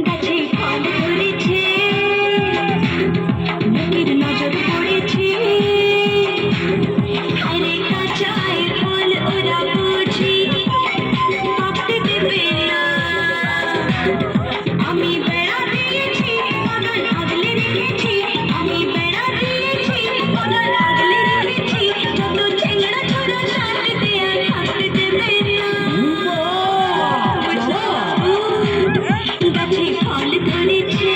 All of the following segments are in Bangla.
গাছে ফল ধরেছে, লোকের নজর পড়েছে, হায়রে কাঁচায় ফল ওরা বুঝি পাকতে দেবে না। আমি বেড়া দিয়েছি, বাগান আগলে রেখেছি, আমি বেড়া দিয়েছি, বাগান আগলে রেখেছি, যত ছেঁড়া ছোড়া শান্তিতে আর থাকতে দেবে না। গাছে ফল ধরেছে,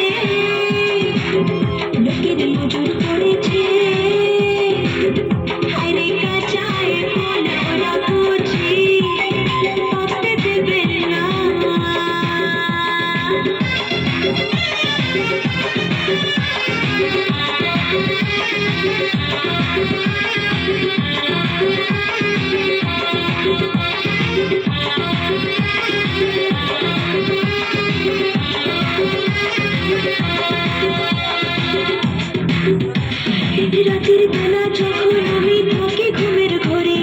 লোকের নজর পড়েছে, হায়রে কাঁচায় ফল ওরা বুঝি পাকতে দেবে না। রাতের বেলা যখন আমি থাকি ঘুমের ঘরে,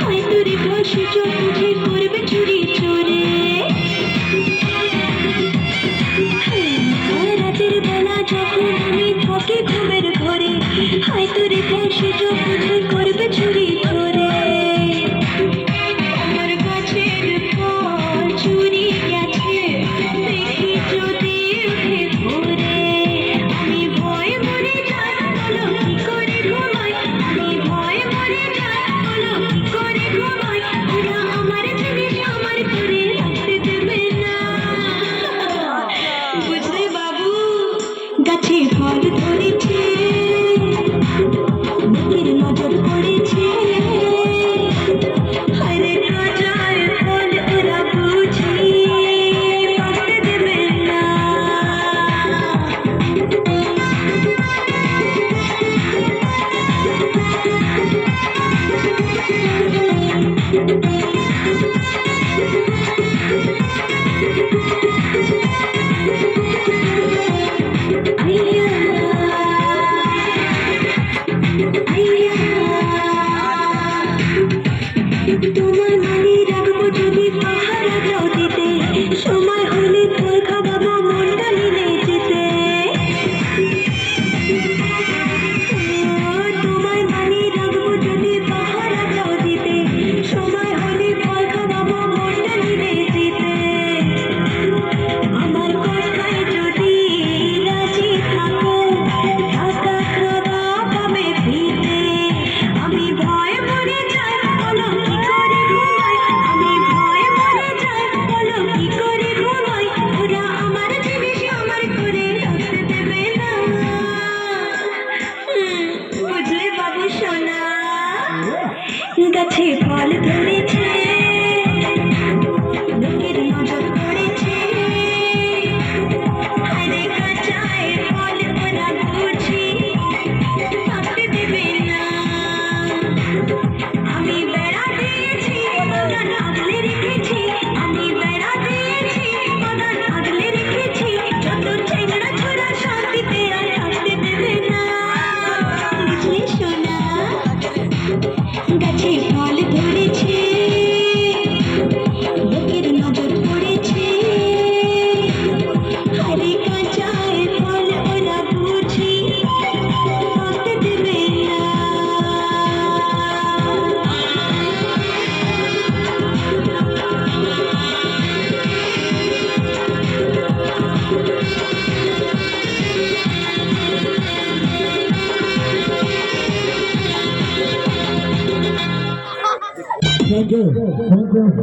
হয়তো রে বসে চোখ বুঝে করবে চুরি চোরে। রাতের বেলা যখন আমি থাকি ঘুমের ঘরে, হয়তো রে বসে চোখ বুঝে করবে চুরি চোরে। আমার গাছের ফল চুরি গেছে, দেখি যদি উঠে ঘুরে, আমি ভয় মরে যাই, বলো কি করে ঘুমাই, আমি ভয় মরে যাই, বলো কি করে ঘুমাই, ওরা আমার জিনিস আমার করে রাখতে দেবে না। বুঝলে বাবু, গাছে ফল ধরেছে, লোকের নজর পড়েছে, হায়রে কাঁচায় ফল ওরা বুঝি পাকতে দেবে না। আইয়া আইয়া, তোমার মানি রাখবো যদি পাহারা দাও দিতে, সময় হলে ফল খাওয়াবো মনটা নিলে যেতে। তোমার মানি রাখবো যদি পাহারা দাও দিতে, সময় হলে ফল খাওয়াবো মনটা নিলে যেতে। আমার কথায় যদি রাজি থাকো, টাকা খাওয়া পাবে ফিরে, আমি ভয় মরে যাই, বলো কি করে ঘুমাই, আমি ভয় মরে যাই, বলো কি করে ঘুমাই, ওরা আমার জিনিস আমার করে রাখতে দেবে না। বুঝলে বাবু সোনা, গাছে ফল ধরেছে, লোকের নজর পড়েছে, হায়রে কাঁচায় ফল ওরা বুঝি পাকতে দেবে না। আমি বেড়া দিয়েছি, বাগান আগলে রেখেছি, আমি বেড়া দিয়েছি, বাগান আগলে রেখেছি, যত ছেঁড়া ছোড়া শান্তিতে আর থাকতে দেবে না। বুঝলি সোনা, গাছে ফল ধরেছে, লোকের নজর পড়েছে, হায়রে কাঁচায় ফল ওরা বুঝি পাকতে দেবে না। Thank you.